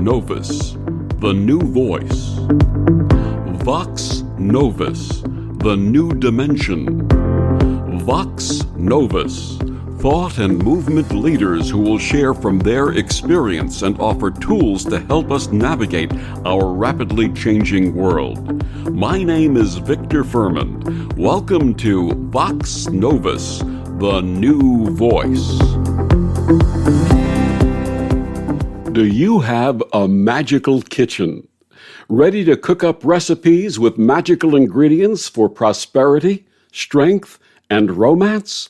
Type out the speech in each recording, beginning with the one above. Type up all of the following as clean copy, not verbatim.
Novus, the new voice. Vox Novus, the new dimension. Vox Novus, thought and movement leaders who will share from their experience and offer tools to help us navigate our rapidly changing world. My name is Victor Furman. Welcome to Vox Novus, the new voice. Do you have a magical kitchen? Ready to cook up recipes with magical ingredients for prosperity, strength, and romance?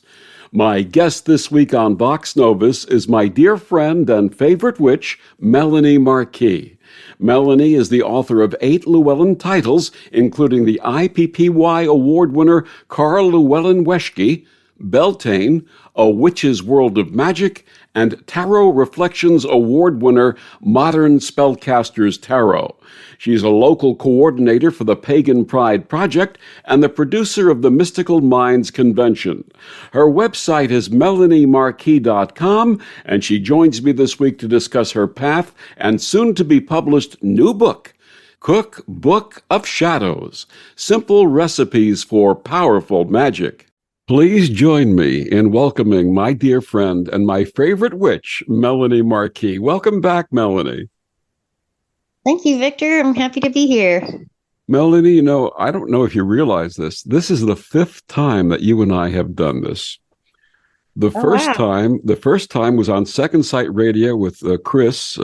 My guest this week on Vox Novus is my dear friend and favorite witch, Melanie Marquis. Melanie is the author of 8 Llewellyn titles, including the IPPY Award winner Carl Llewellyn-Weschke, Beltane, A Witch's World of Magic, and Tarot Reflections Award winner Modern Spellcasters Tarot. She's a local coordinator for the Pagan Pride Project and the producer of the Mystical Minds Convention. Her website is melaniemarquis.com, and she joins me this week to discuss her path and soon-to-be-published new book, Cookbook of Shadows, Simple Recipes for Powerful Magic. Please join me in welcoming my dear friend and my favorite witch, Melanie Marquis. Welcome back, Melanie. Thank you, Victor. I'm happy to be here. Melanie, I don't know if you realize this. This is the 5th time that you and I have done this. The first time was on Second Sight Radio with Chris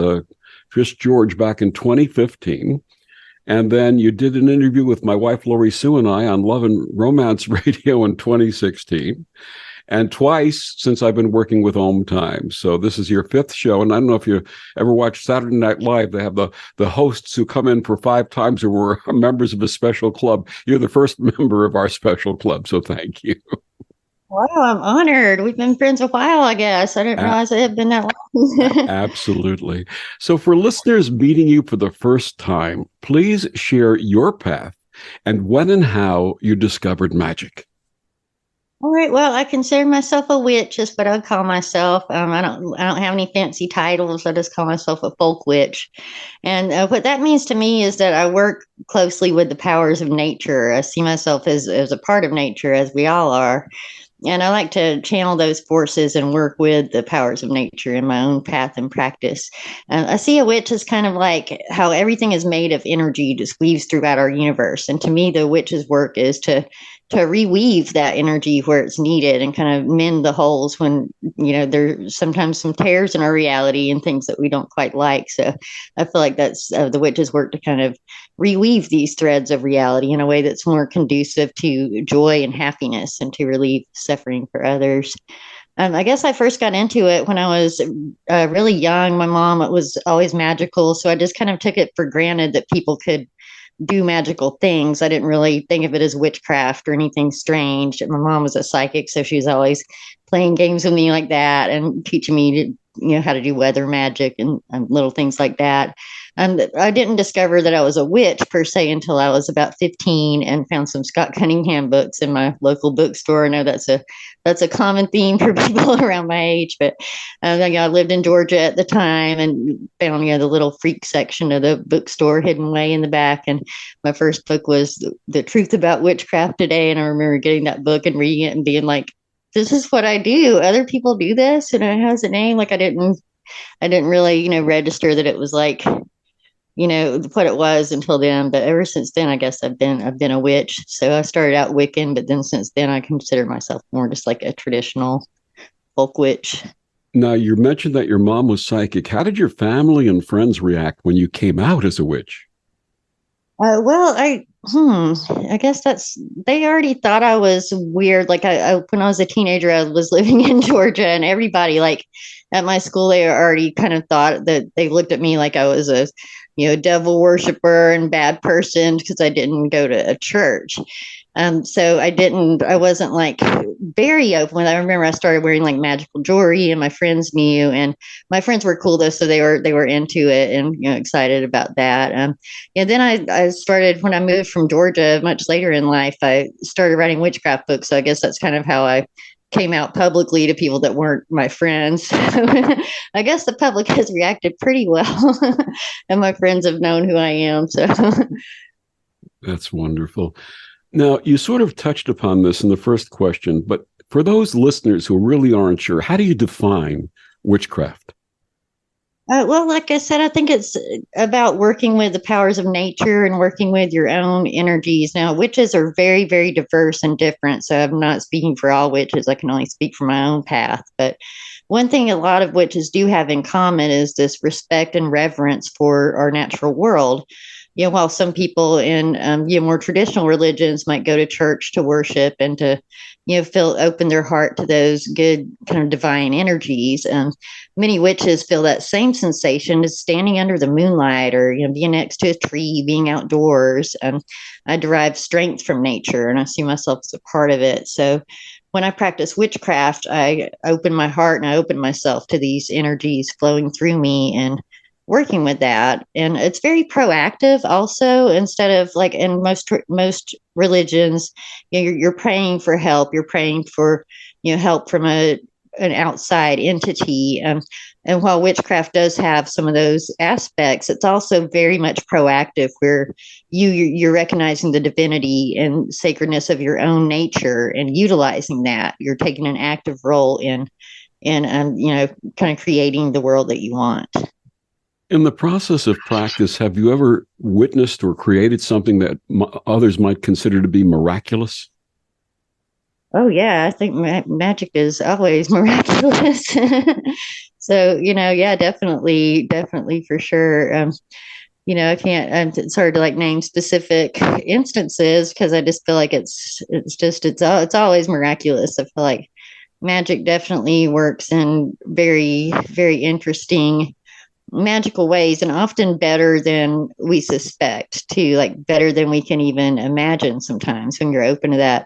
George back in 2015. And then you did an interview with my wife, Lori Sue, and I on Love and Romance Radio in 2016. And twice since I've been working with Om Time. So this is your 5th show. And I don't know if you ever watched Saturday Night Live. They have the hosts who come in for 5 times or were members of a special club. You're the first member of our special club. So thank you. Wow, I'm honored. We've been friends a while, I guess. I didn't realize it had been that long. Absolutely. So for listeners meeting you for the first time, please share your path and when and how you discovered magic. All right. Well, I consider myself a witch, is what I call myself. I don't have any fancy titles. I just call myself a folk witch. And what that means to me is that I work closely with the powers of nature. I see myself as a part of nature, as we all are. And I like to channel those forces and work with the powers of nature in my own path and practice. I see a witch as kind of like how everything is made of energy, just weaves throughout our universe. And to me, the witch's work is to reweave that energy where it's needed and kind of mend the holes when, there's sometimes some tears in our reality and things that we don't quite like. So I feel like that's the witch's work, to kind of reweave these threads of reality in a way that's more conducive to joy and happiness and to relieve suffering for others. I guess I first got into it when I was really young. My mom was always magical, so I just kind of took it for granted that people could do magical things. I didn't really think of it as witchcraft or anything strange. My mom was a psychic, so she was always playing games with me like that and teaching me how to do weather magic and little things like that. I didn't discover that I was a witch per se until I was about 15 and found some Scott Cunningham books in my local bookstore. I know that's a common theme for people around my age, but I lived in Georgia at the time and found the little freak section of the bookstore hidden way in the back. And my first book was The Truth About Witchcraft Today. And I remember getting that book and reading it and being like, this is what I do. Other people do this, and it has a name. Like I didn't really, register that it was like, what it was until then. But ever since then, I guess I've been a witch. So I started out Wiccan, but then since then I consider myself more just like a traditional folk witch. Now, you mentioned that your mom was psychic. How did your family and friends react when you came out as a witch? Well, I guess they already thought I was weird. Like when I was a teenager, I was living in Georgia, and everybody like at my school, they already kind of thought that they looked at me like I was a devil worshiper and bad person because I didn't go to a church. So I wasn't like very open. I remember I started wearing like magical jewelry, and my friends knew, and my friends were cool though. So they were into it and, excited about that. Then I started, when I moved from Georgia much later in life, I started writing witchcraft books. So I guess that's kind of how I came out publicly to people that weren't my friends. I guess the public has reacted pretty well, and my friends have known who I am. So That's wonderful. Now, you sort of touched upon this in the first question, but for those listeners who really aren't sure, how do you define witchcraft? well, like I said, I think it's about working with the powers of nature and working with your own energies. Now, witches are very, very diverse and different. So I'm not speaking for all witches. I can only speak for my own path. But one thing a lot of witches do have in common is this respect and reverence for our natural world. While some people in more traditional religions might go to church to worship and to feel open their heart to those good kind of divine energies. Many witches feel that same sensation as standing under the moonlight or being next to a tree, being outdoors. I derive strength from nature, and I see myself as a part of it. So when I practice witchcraft, I open my heart and I open myself to these energies flowing through me and working with that. And it's very proactive also, instead of like in most religions, you're praying for help, you're praying for help from an outside entity. And while witchcraft does have some of those aspects, it's also very much proactive, where you're recognizing the divinity and sacredness of your own nature and utilizing that. You're taking an active role in kind of creating the world that you want. In the process of practice, have you ever witnessed or created something that others might consider to be miraculous? Oh yeah, I think magic is always miraculous. So yeah, definitely for sure. I can't. It's hard to like name specific instances because I just feel like it's always miraculous. I feel like magic definitely works in very very interesting magical ways, and often better than we suspect too, like better than we can even imagine sometimes when you're open to that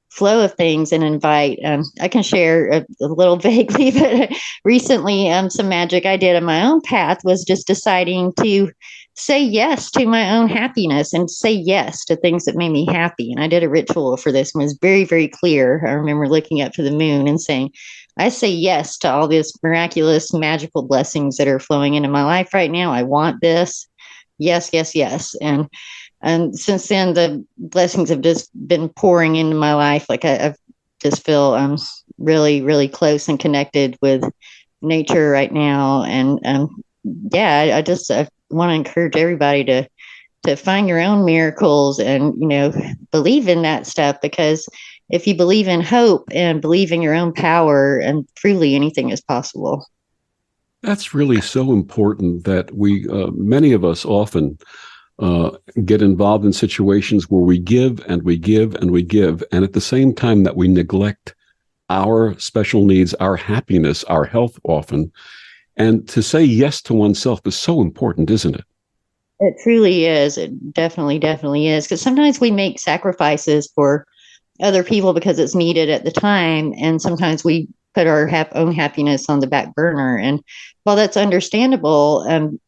flow of things and invite. I can share a little vaguely, but recently some magic I did on my own path was just deciding to say yes to my own happiness and say yes to things that made me happy. And I did a ritual for this and was very, very clear. I remember looking up to the moon and saying, I say yes to all these miraculous, magical blessings that are flowing into my life right now. I want this. Yes, yes, yes. And since then, the blessings have just been pouring into my life. Like I just feel really, really close and connected with nature right now. And yeah, I want to encourage everybody to find your own miracles and believe in that stuff, because if you believe in hope and believe in your own power, and truly anything is possible. That's really so important that many of us often get involved in situations where we give and we give and we give, and at the same time that we neglect our special needs, our happiness, our health often. And to say yes to oneself is so important, isn't it? It truly is. It definitely is. Because sometimes we make sacrifices for other people because it's needed at the time. And sometimes we put our own happiness on the back burner. And while that's understandable,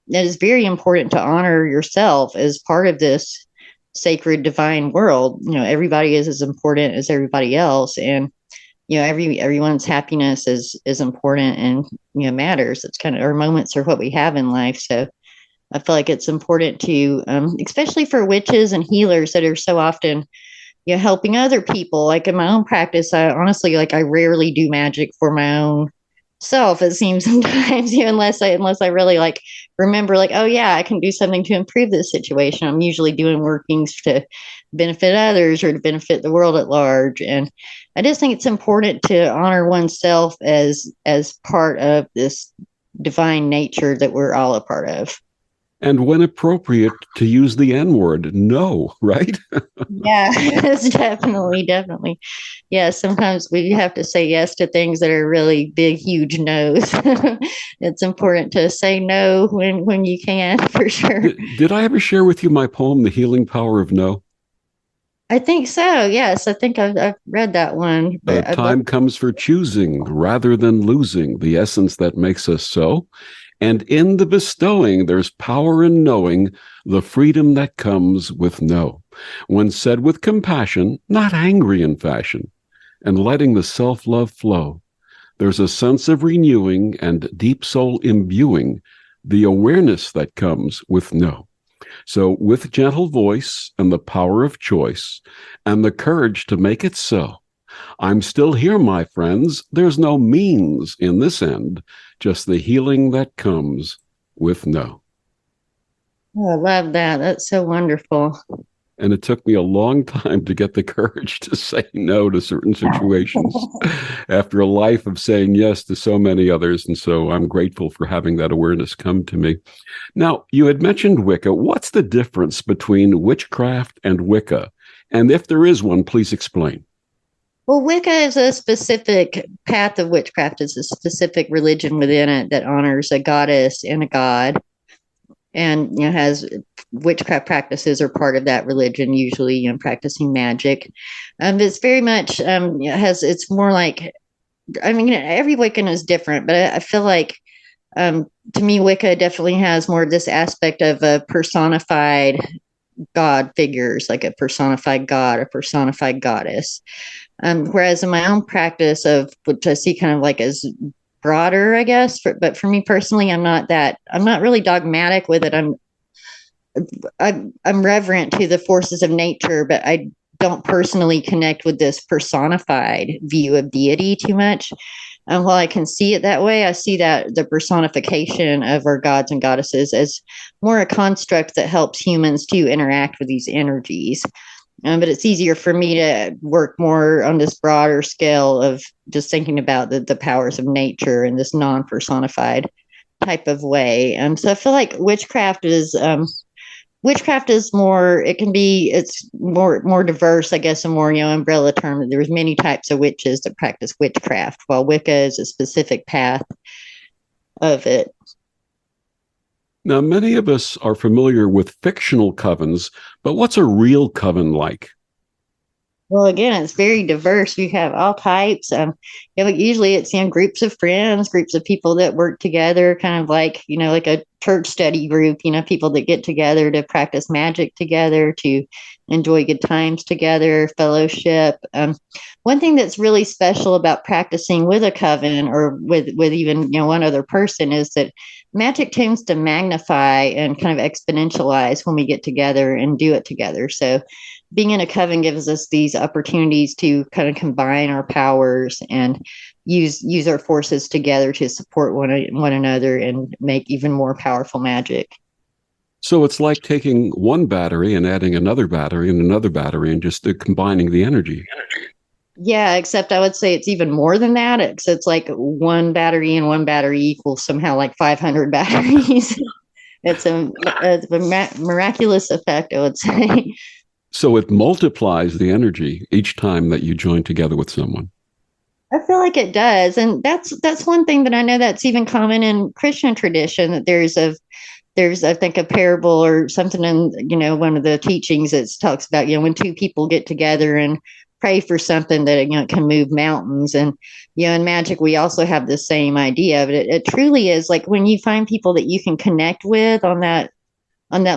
it is very important to honor yourself as part of this sacred divine world. Everybody is as important as everybody else. And everyone's happiness is important and matters. It's kind of, our moments are what we have in life. So I feel like it's important to, especially for witches and healers that are so often helping other people. Like in my own practice, I honestly, like, I rarely do magic for my own self. It seems sometimes, unless I really like remember, like, oh yeah, I can do something to improve this situation. I'm usually doing workings to benefit others or to benefit the world at large. And I just think it's important to honor oneself as part of this divine nature that we're all a part of. And when appropriate, to use the N word, no, right? Yeah, it's definitely. Yeah, sometimes we have to say yes to things that are really big, huge no's. It's important to say no when you can, for sure. Did I ever share with you my poem, The Healing Power of No? I think so. Yes, I think I've read that one. But Time comes for choosing rather than losing the essence that makes us so. And in the bestowing, there's power in knowing the freedom that comes with no. When said with compassion, not angry in fashion. and letting the self-love flow. There's a sense of renewing and deep soul imbuing the awareness that comes with no. So with gentle voice and the power of choice and the courage to make it so, I'm still here, my friends. There's no means in this end, just the healing that comes with no. Oh, I love that. That's so wonderful. And it took me a long time to get the courage to say no to certain situations after a life of saying yes to so many others. And so I'm grateful for having that awareness come to me. Now, you had mentioned Wicca. What's the difference between witchcraft and Wicca? And if there is one, please explain. Well, Wicca is a specific path of witchcraft, is a specific religion within it that honors a goddess and a god, and has witchcraft practices are part of that religion, usually practicing magic. It's very much it's more like, every Wiccan is different, but I feel like to me Wicca definitely has more of this aspect of a personified god figures, like a personified god, a personified goddess. Whereas in my own practice, of which I see kind of like as broader, I guess, but for me personally, I'm not really dogmatic with it. I'm reverent to the forces of nature, but I don't personally connect with this personified view of deity too much. And while I can see it that way, I see that the personification of our gods and goddesses as more a construct that helps humans to interact with these energies. But it's easier for me to work more on this broader scale of just thinking about the powers of nature in this non-personified type of way. So I feel like witchcraft is more, it's more diverse, I guess, a more, umbrella term. There's many types of witches that practice witchcraft, while Wicca is a specific path of it. Now, many of us are familiar with fictional covens, but what's a real coven like? Well, again, it's very diverse. You have all types. Usually it's groups of friends, groups of people that work together, kind of like like a church study group. People that get together to practice magic together, to enjoy good times together, fellowship. One thing that's really special about practicing with a coven or with even one other person is that magic tends to magnify and kind of exponentialize when we get together and do it together. So being in a coven gives us these opportunities to kind of combine our powers and use our forces together to support one another and make even more powerful magic. So it's like taking one battery and adding another battery and just combining the energy. Yeah, except I would say it's even more than that. It's like one battery and one battery equals somehow like 500 batteries. It's a miraculous effect, I would say. So it multiplies the energy each time that you join together with someone. I feel like it does, and that's one thing that I know that's even common in Christian tradition. That there's I think a parable or something in one of the teachings that talks about when two people get together and pray for something that can move mountains. And in magic we also have the same idea, but it truly is like when you find people that you can connect with on that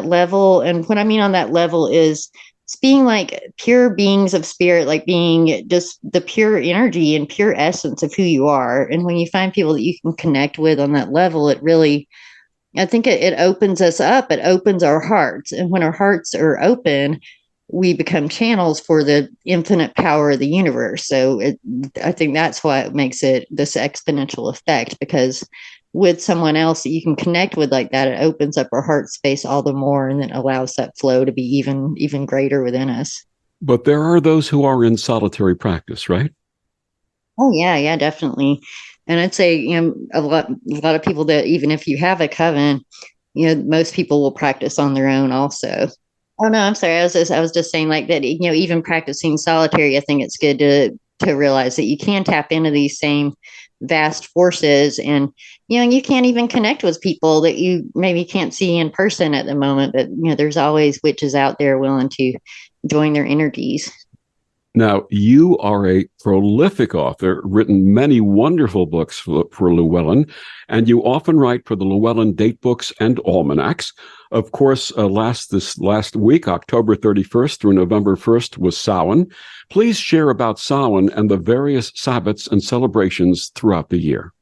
level. And what I mean on that level is it's being like pure beings of spirit, like being just the pure energy and pure essence of who you are. And when you find people that you can connect with on that level, it really, I think it opens us up. It opens our hearts. And when our hearts are open, we become channels for the infinite power of the universe. So I think that's why it makes it this exponential effect, because with someone else that you can connect with like that, it opens up our heart space all the more, and then allows that flow to be even greater within us. But there are those who are in solitary practice, right? Oh yeah, definitely. And I'd say a lot of people that even if you have a coven, most people will practice on their own also. Oh no, I'm sorry. I was just saying like that. Even practicing solitary, I think it's good to realize that you can tap into these same vast forces, and you can't even connect with people that you maybe can't see in person at the moment. But there's always witches out there willing to join their energies. Now, you are a prolific author, written many wonderful books for Llewellyn, and you often write for the Llewellyn date books and almanacs. Of course, this last week, October 31st through November 1st, was Samhain. Please share about Samhain and the various Sabbats and celebrations throughout the year.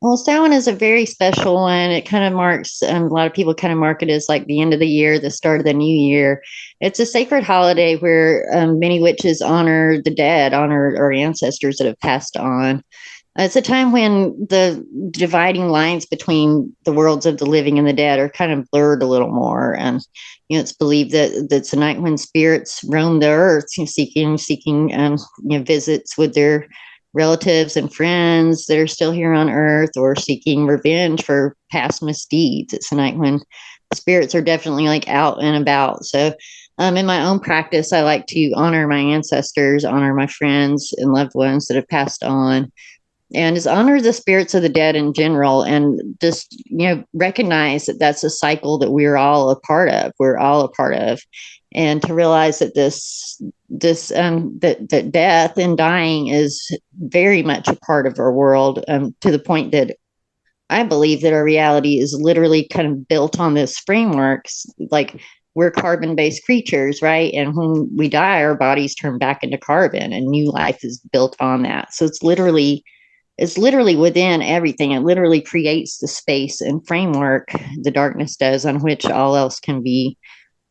Well, Samhain is a very special one. It kind of marks, a lot of people kind of mark it as like the end of the year, the start of the new year. It's a sacred holiday where many witches honor the dead, honor our ancestors that have passed on. It's a time when the dividing lines between the worlds of the living and the dead are kind of blurred a little more. And it's believed that that's a night when spirits roam the earth, seeking visits with their relatives and friends that are still here on earth, or seeking revenge for past misdeeds. It's a night when spirits are definitely like out and about. So in my own practice, I like to honor my ancestors, honor my friends and loved ones that have passed on, and just honor the spirits of the dead in general, and just recognize that that's a cycle that we're all a part of. We're all a part of, and to realize that that death and dying is very much a part of our world, to the point that I believe that our reality is literally kind of built on this framework. Like, we're carbon-based creatures, right? And when we die, our bodies turn back into carbon, and new life is built on that. So it's literally within everything. It literally creates the space and framework, the darkness does, on which all else can be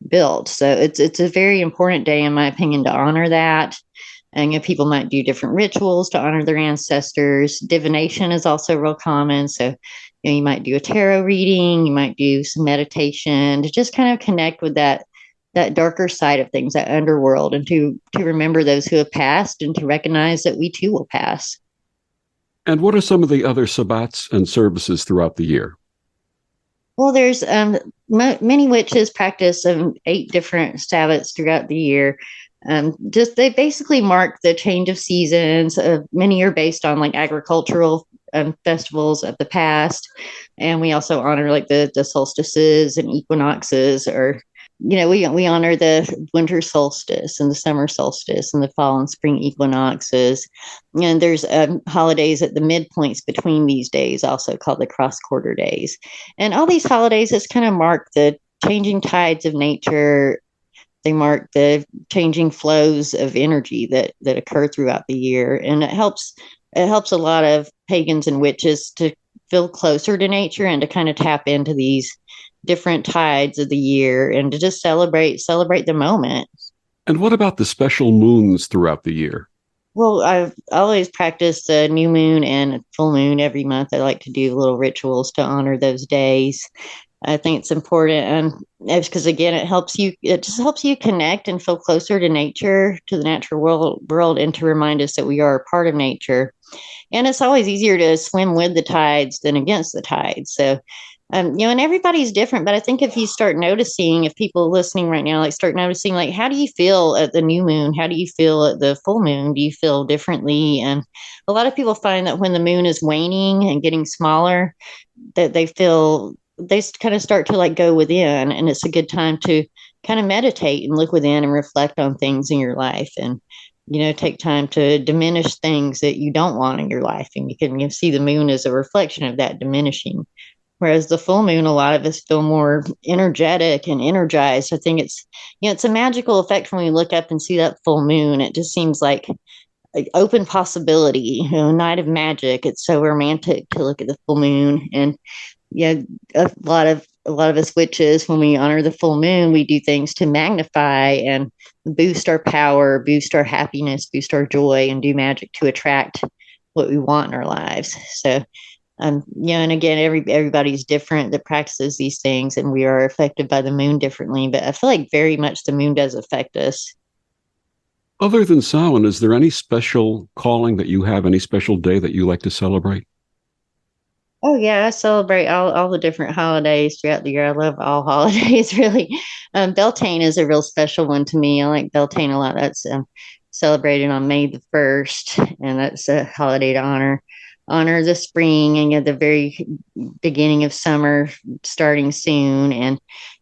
built. So it's a very important day, in my opinion, to honor that. And people might do different rituals to honor their ancestors. Divination is also real common. So you might do a tarot reading, you might do some meditation to just kind of connect with that darker side of things, that underworld, and to remember those who have passed, and to recognize that we too will pass. And what are some of the other sabbats and services throughout the year? Well, there's many witches practice 8 different sabbats throughout the year. Just they basically mark the change of seasons. Many are based on like agricultural festivals of the past, and we also honor like the solstices and equinoxes, or we honor the winter solstice and the summer solstice and the fall and spring equinoxes. And there's holidays at the midpoints between these days, also called the cross quarter days. And all these holidays just kind of mark the changing tides of nature. They mark the changing flows of energy that occur throughout the year. And it helps a lot of pagans and witches to feel closer to nature, and to kind of tap into these different tides of the year, and to just celebrate the moment. And what about the special moons throughout the year? Well, I've always practiced a new moon and full moon every month. I like to do little rituals to honor those days. I think it's important, and it's because, again, it just helps you connect and feel closer to nature, to the natural world, and to remind us that we are a part of nature. And it's always easier to swim with the tides than against the tides. So and everybody's different, but I think if you start noticing, if people listening right now, like, start noticing, like, how do you feel at the new moon? How do you feel at the full moon? Do you feel differently? And a lot of people find that when the moon is waning and getting smaller, that they kind of start to like go within, and it's a good time to kind of meditate and look within and reflect on things in your life, and take time to diminish things that you don't want in your life. And you can see the moon as a reflection of that diminishing. Whereas the full moon, a lot of us feel more energetic and energized. I think it's a magical effect when we look up and see that full moon. It just seems like open possibility, night of magic. It's so romantic to look at the full moon. And a lot of us witches, when we honor the full moon, we do things to magnify and boost our power, boost our happiness, boost our joy, and do magic to attract what we want in our lives. So and again, everybody's different that practices these things, and we are affected by the moon differently. But I feel like very much the moon does affect us. Other than Samhain, is there any special calling that you have, any special day that you like to celebrate? Oh yeah, I celebrate all the different holidays throughout the year. I love all holidays, really. Beltane is a real special one to me. I like Beltane a lot. That's celebrated on May the 1st, and that's a holiday to honor the spring and at the very beginning of summer starting soon. And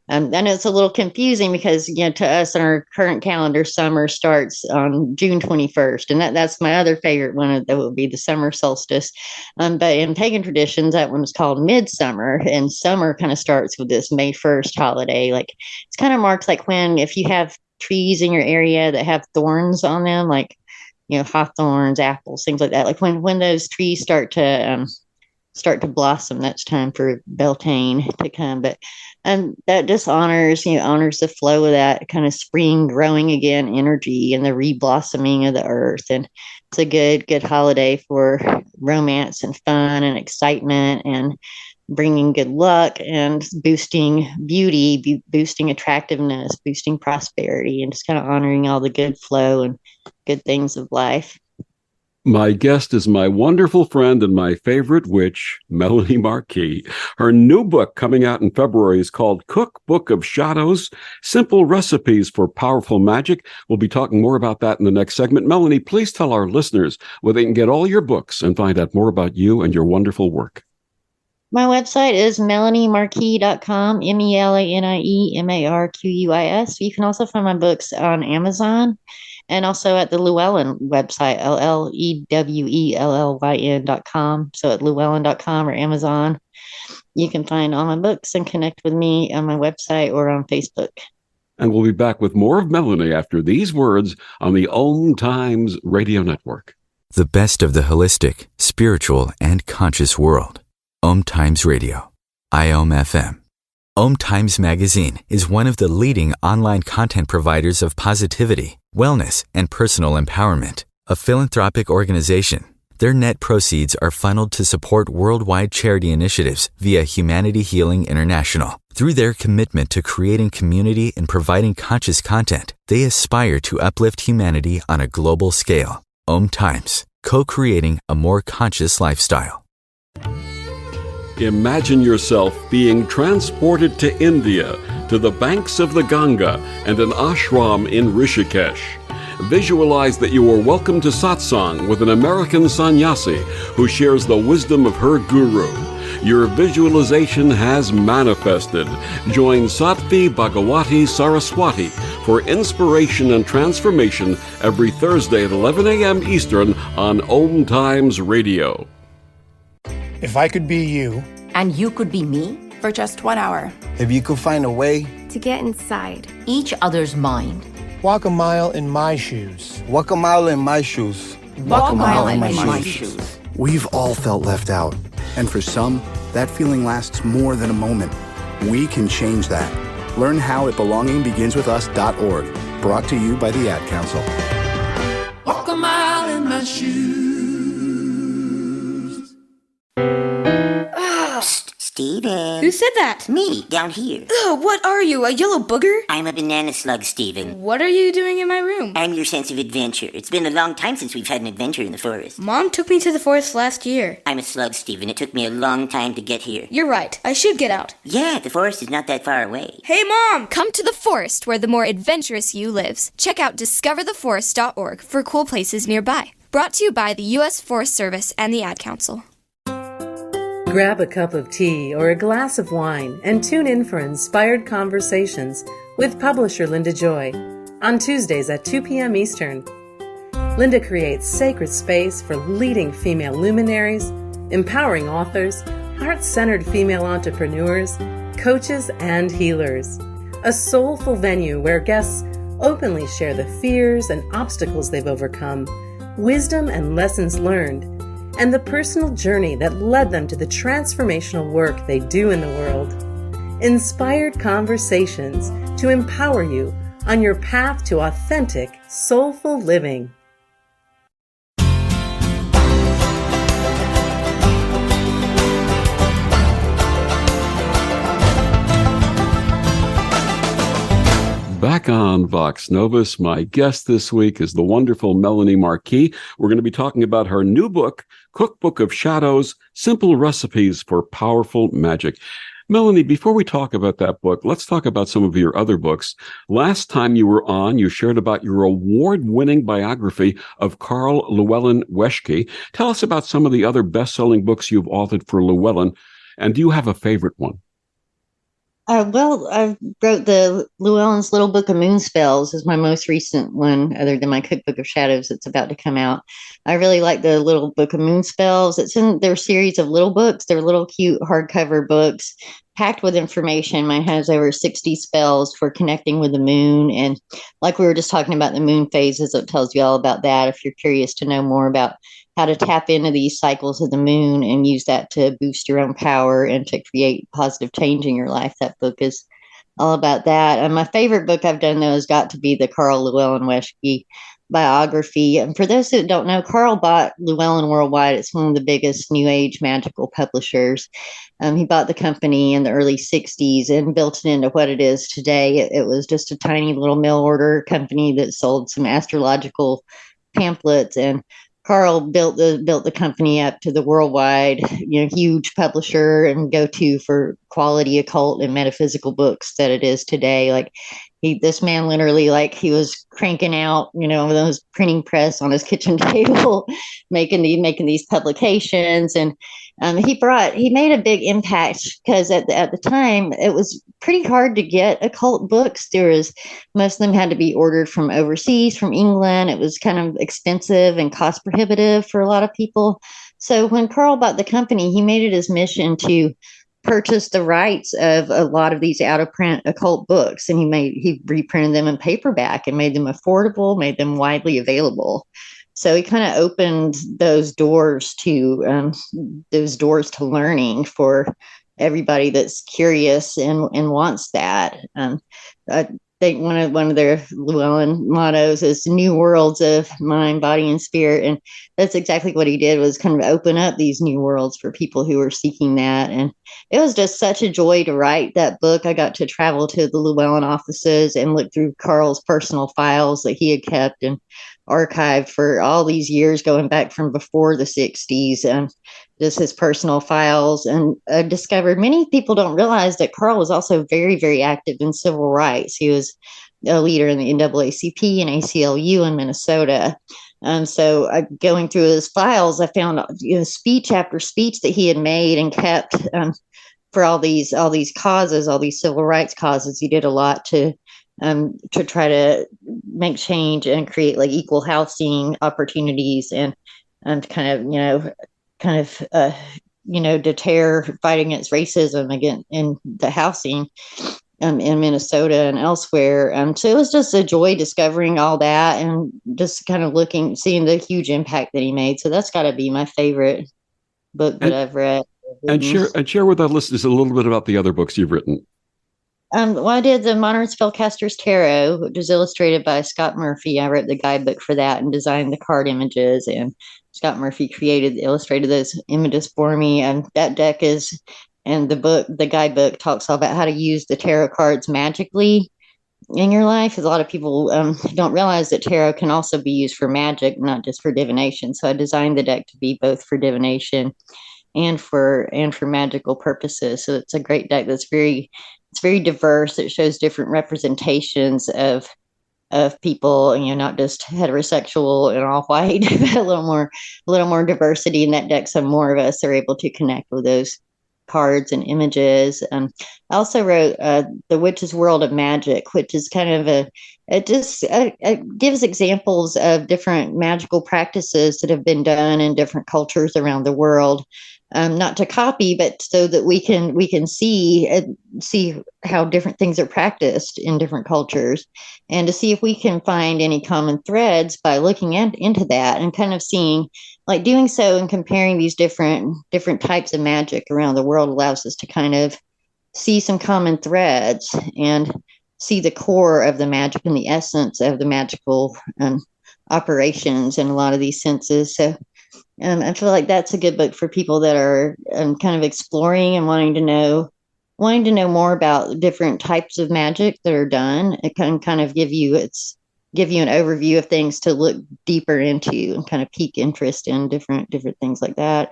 And it's a little confusing because, to us in our current calendar, summer starts on June 21st. And that's my other favorite one. That would be the summer solstice. But in pagan traditions, that one's called midsummer. And summer kind of starts with this May 1st holiday. Like it's kind of marks like if you have trees in your area that have thorns on them, like, hawthorns, apples, things like that. Like when those trees start to blossom, that's time for Beltane to come. But that just honors the flow of that kind of spring growing again energy and the reblossoming of the earth. And it's a good holiday for romance and fun and excitement and bringing good luck and boosting beauty, boosting attractiveness, boosting prosperity, and just kind of honoring all the good flow and good things of life. My guest is my wonderful friend and my favorite witch, Melanie Marquis. Her new book coming out in February is called Cookbook of Shadows, Simple Recipes for Powerful Magic. We'll be talking more about that in the next segment. Melanie, please tell our listeners where they can get all your books and find out more about you and your wonderful work. My website is melaniemarquis.com, MELANIEMARQUIS. You can also find my books on Amazon and also at the Llewellyn website, LLEWELLYN.com. So at Llewellyn.com or Amazon, you can find all my books and connect with me on my website or on Facebook. And we'll be back with more of Melanie after these words on the Om Times Radio Network. The best of the holistic, spiritual, and conscious world. Om Times Radio, IOM FM. Om Times Magazine is one of the leading online content providers of positivity, wellness, and personal empowerment. A philanthropic organization, their net proceeds are funneled to support worldwide charity initiatives via Humanity Healing International. Through their commitment to creating community and providing conscious content, they aspire to uplift humanity on a global scale. Om Times, co-creating a more conscious lifestyle. Imagine yourself being transported to India, to the banks of the Ganga and an ashram in Rishikesh. Visualize that you are welcome to satsang with an American sannyasi who shares the wisdom of her guru. Your visualization has manifested. Join Sattvi Bhagawati Saraswati for inspiration and transformation every Thursday at 11 a.m. Eastern on Om Times Radio. If I could be you, and you could be me, for just 1 hour. If you could find a way to get inside each other's mind. Walk a mile in my shoes. Walk a mile in my shoes. Walk a mile in my shoes. We've all felt left out. And for some, that feeling lasts more than a moment. We can change that. Learn how at belongingbeginswithus.org. Brought to you by the Ad Council. Walk a mile in my shoes. Steven. Who said that? Me, down here. Ugh, what are you, a yellow booger? I'm a banana slug, Steven. What are you doing in my room? I'm your sense of adventure. It's been a long time since we've had an adventure in the forest. Mom took me to the forest last year. I'm a slug, Steven. It took me a long time to get here. You're right. I should get out. Yeah, the forest is not that far away. Hey, Mom! Come to the forest where the more adventurous you lives. Check out discovertheforest.org for cool places nearby. Brought to you by the U.S. Forest Service and the Ad Council. Grab a cup of tea or a glass of wine and tune in for Inspired Conversations with publisher Linda Joy on Tuesdays at 2 p.m. Eastern. Linda creates sacred space for leading female luminaries, empowering authors, heart-centered female entrepreneurs, coaches, and healers. A soulful venue where guests openly share the fears and obstacles they've overcome, wisdom and lessons learned, and the personal journey that led them to the transformational work they do in the world. Inspired Conversations to empower you on your path to authentic, soulful living. Back on Vox Novus, my guest this week is the wonderful Melanie Marquis. We're going to be talking about her new book, Cookbook of Shadows, Simple Recipes for Powerful Magic. Melanie, before we talk about that book, let's talk about some of your other books. Last time you were on, you shared about your award-winning biography of Carl Llewellyn Weschke. Tell us about some of the other best-selling books you've authored for Llewellyn, and do you have a favorite one? Well, I wrote the Llewellyn's Little Book of Moon Spells is my most recent one, other than my Cookbook of Shadows that's about to come out. I really like the Little Book of Moon Spells. It's in their series of little books. They're little cute hardcover books packed with information. Mine has over 60 spells for connecting with the moon. And like we were just talking about the moon phases, it tells you all about that if you're curious to know more about how to tap into these cycles of the moon and use that to boost your own power and to create positive change in your life. That book is all about that. And my favorite book I've done, though, has got to be the Carl Llewellyn Weschke biography. And for those that don't know, Carl bought Llewellyn Worldwide. It's one of the biggest New Age magical publishers. He bought the company in the early 60s and built it into what it is today. It was just a tiny little mail order company that sold some astrological pamphlets, and Carl built the company up to the worldwide, huge publisher and go-to for quality occult and metaphysical books that it is today. Like this man literally, like, he was cranking out, those printing press on his kitchen table, making these publications. And he made a big impact because at the time it was pretty hard to get occult books. Most of them had to be ordered from overseas, from England. It was kind of expensive and cost prohibitive for a lot of people. So when Carl bought the company, he made it his mission to purchase the rights of a lot of these out of print occult books, and he reprinted them in paperback and made them affordable, made them widely available. So he kind of opened those doors to learning for everybody that's curious and wants that. I think one of their Llewellyn mottos is "New worlds of mind, body, and spirit," and that's exactly what he did, was kind of open up these new worlds for people who were seeking that. And it was just such a joy to write that book. I got to travel to the Llewellyn offices and look through Carl's personal files that he had kept and archived for all these years, going back from before the 60s, and just his personal files. And I discovered many people don't realize that Carl was also very, very active in civil rights. He was a leader in the NAACP and ACLU in Minnesota. So going through his files, I found speech after speech that he had made and kept for all these causes, all these civil rights causes. He did a lot to try to make change and create like equal housing opportunities and deter fighting against racism again in the housing in Minnesota and elsewhere. So it was just a joy discovering all that and just kind of seeing the huge impact that he made. So that's got to be my favorite book that I've read. And share with our listeners a little bit about the other books you've written. Well, I did the Modern Spellcaster's Tarot, which was illustrated by Scott Murphy. I wrote the guidebook for that and designed the card images, and Scott Murphy illustrated those images for me. And that deck the guidebook talks all about how to use the tarot cards magically in your life. Because a lot of people don't realize that tarot can also be used for magic, not just for divination. So I designed the deck to be both for divination and for magical purposes. So it's a great deck that's very diverse. It shows different representations of people, not just heterosexual and all white, but a little more diversity in that deck. So more of us are able to connect with those cards and images. I also wrote The Witch's World of Magic, which is kind of it gives examples of different magical practices that have been done in different cultures around the world. Not to copy, but so that we can see how different things are practiced in different cultures, and to see if we can find any common threads by looking into that and kind of seeing, like, doing so and comparing these different types of magic around the world allows us to kind of see some common threads and see the core of the magic and the essence of the magical operations in a lot of these senses. So I feel like that's a good book for people that are kind of exploring and wanting to know more about different types of magic that are done. It can kind of give you an overview of things to look deeper into and kind of pique interest in different things like that.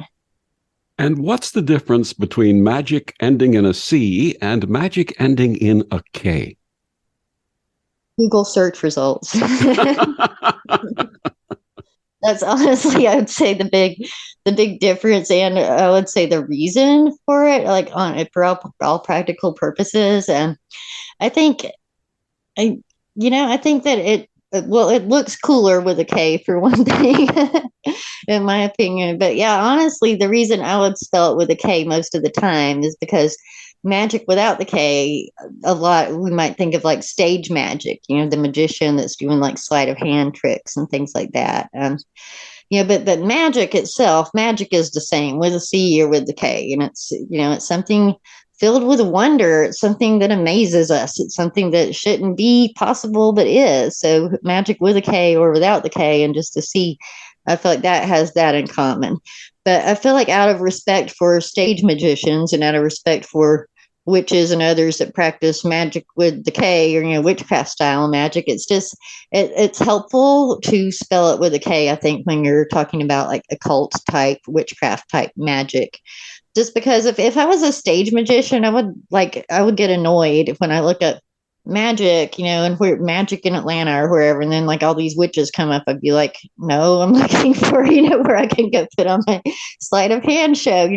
And what's the difference between magic ending in a C and magic ending in a K? Google search results. That's honestly, I would say the big difference, and I would say the reason for it, like on it for all practical purposes. And I think I, I think that well, it looks cooler with a K for one thing, in my opinion. But yeah, honestly, the reason I would spell it with a K most of the time is because magic without the K, a lot we might think of like stage magic, the magician that's doing like sleight of hand tricks and things like that. But magic itself, magic is the same with a C or with the K, and it's something filled with wonder. It's something that amazes us. It's something that shouldn't be possible but is. So magic with a K or without the K and just a C, I feel like that has that in common. But I feel like out of respect for stage magicians and out of respect for witches and others that practice magic with the K or witchcraft style magic, it's helpful to spell it with a K. I think when you're talking about like occult type witchcraft type magic, just because if I was a stage magician, I would get annoyed when I look up magic, and where magic in Atlanta or wherever, and then like all these witches come up, I'd be like, no, I'm looking for where I can go put on my sleight of hand show.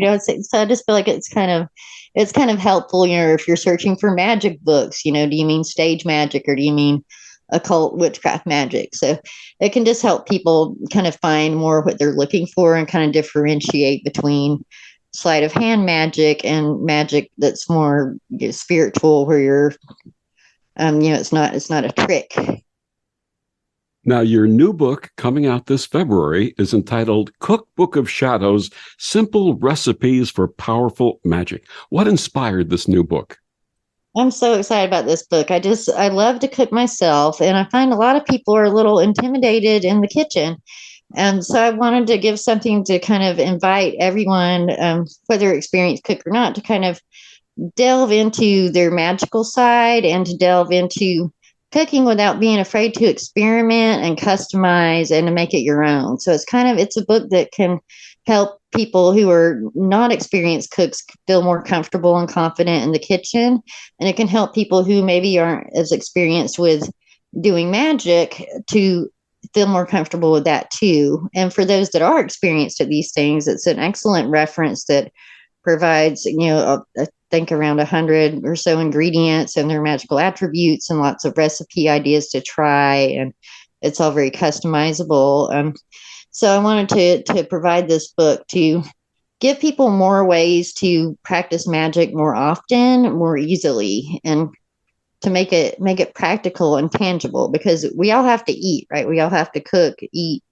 So I just feel like it's kind of helpful, if you're searching for magic books, do you mean stage magic or do you mean occult witchcraft magic? So it can just help people kind of find more what they're looking for and kind of differentiate between sleight of hand magic and magic that's more spiritual, where you're, it's not a trick. Now, your new book coming out this February is entitled Cookbook of Shadows, Simple Recipes for Powerful Magic. What inspired this new book? I'm so excited about this book. I love to cook myself, and I find a lot of people are a little intimidated in the kitchen. And so I wanted to give something to kind of invite everyone, whether experienced cook or not, to kind of delve into their magical side and to delve into cooking without being afraid to experiment and customize and to make it your own. So it's a book that can help people who are not experienced cooks feel more comfortable and confident in the kitchen. And it can help people who maybe aren't as experienced with doing magic to feel more comfortable with that too. And for those that are experienced at these things, it's an excellent reference that provides, I think around 100 or so ingredients and their magical attributes and lots of recipe ideas to try. And it's all very customizable. So I wanted to provide this book to give people more ways to practice magic more often, more easily, and to make it practical and tangible, because we all have to eat, right? We all have to cook, eat,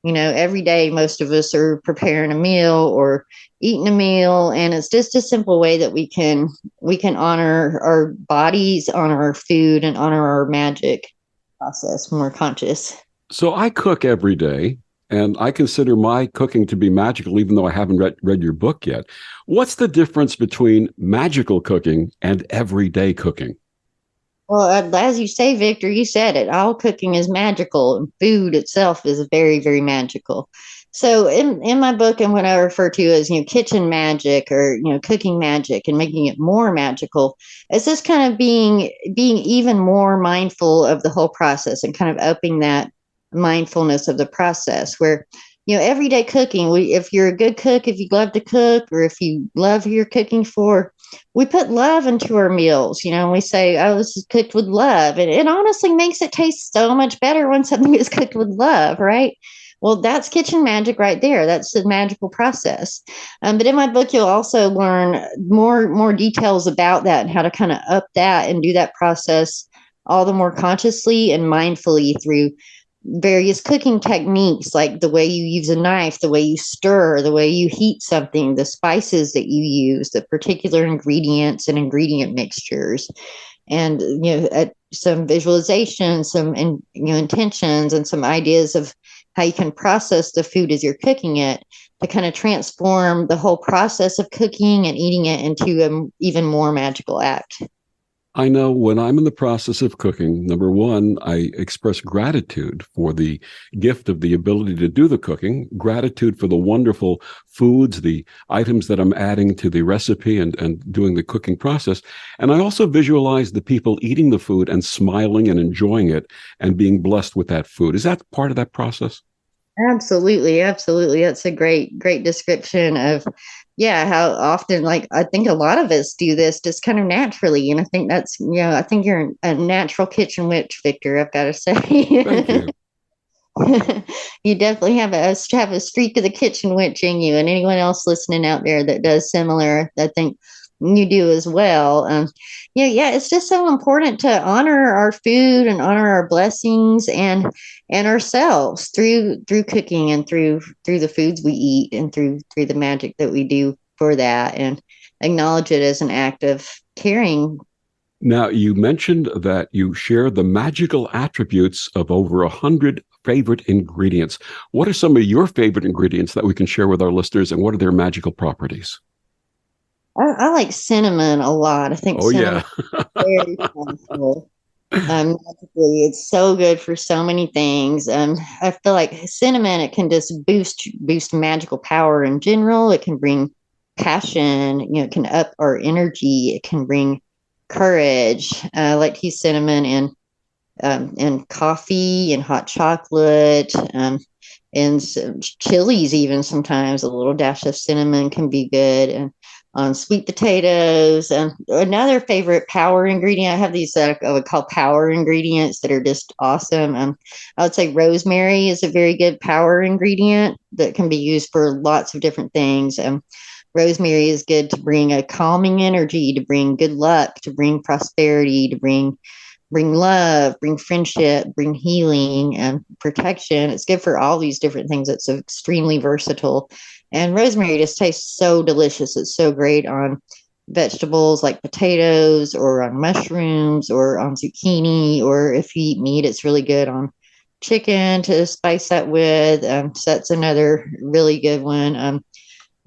every day. Most of us are preparing a meal or eating a meal, and it's just a simple way that we can honor our bodies, honor our food, and honor our magic process when we're conscious. So I cook every day, and I consider my cooking to be magical, even though I haven't read your book yet. What's the difference between magical cooking and everyday cooking? Well, as you say, Victor, you said it. All cooking is magical, and food itself is very, very magical. So in my book, and what I refer to as, kitchen magic or, cooking magic and making it more magical, it's just kind of being even more mindful of the whole process and kind of upping that mindfulness of the process, where everyday cooking, if you're a good cook, if you love to cook, or if you love who you're cooking for, we put love into our meals, and we say, oh, this is cooked with love. And it honestly makes it taste so much better when something is cooked with love, right? Well, that's kitchen magic right there. That's the magical process. But in my book, you'll also learn more details about that and how to kind of up that and do that process all the more consciously and mindfully through various cooking techniques, like the way you use a knife, the way you stir, the way you heat something, the spices that you use, the particular ingredients and ingredient mixtures, and some visualization, some intentions, and some ideas of how you can process the food as you're cooking it to kind of transform the whole process of cooking and eating it into an even more magical act. I know when I'm in the process of cooking, number one, I express gratitude for the gift of the ability to do the cooking, gratitude for the wonderful foods, the items that I'm adding to the recipe and doing the cooking process. And I also visualize the people eating the food and smiling and enjoying it and being blessed with that food. Is that part of that process? Absolutely, absolutely. That's a great description of, yeah, how often, like, I think a lot of us do this just kind of naturally. And I think that's, I think you're a natural kitchen witch, Victor, I've got to say. Thank you. You definitely have a streak of the kitchen witch in you, and anyone else listening out there that does similar, I think you do as well. Yeah, it's just so important to honor our food and honor our blessings and ourselves through cooking and through the foods we eat and through the magic that we do for that, and acknowledge it as an act of caring. Now, you mentioned that you share the magical attributes of over 100 favorite ingredients. What are some of your favorite ingredients that we can share with our listeners, and what are their magical properties? I like cinnamon a lot. I think cinnamon is very powerful. Magically, it's so good for so many things. I feel like cinnamon, it can just boost magical power in general. It can bring passion. It can up our energy. It can bring courage. I like to use cinnamon in coffee and hot chocolate. And some chilies, even sometimes a little dash of cinnamon can be good. And on sweet potatoes. And another favorite power ingredient, I have these that I would call power ingredients that are just awesome. I would say rosemary is a very good power ingredient that can be used for lots of different things. Rosemary is good to bring a calming energy, to bring good luck, to bring prosperity, to bring love, bring friendship, bring healing and protection. It's good for all these different things. It's extremely versatile. And rosemary just tastes so delicious. It's so great on vegetables like potatoes or on mushrooms or on zucchini, or if you eat meat, it's really good on chicken to spice that with. So that's another really good one.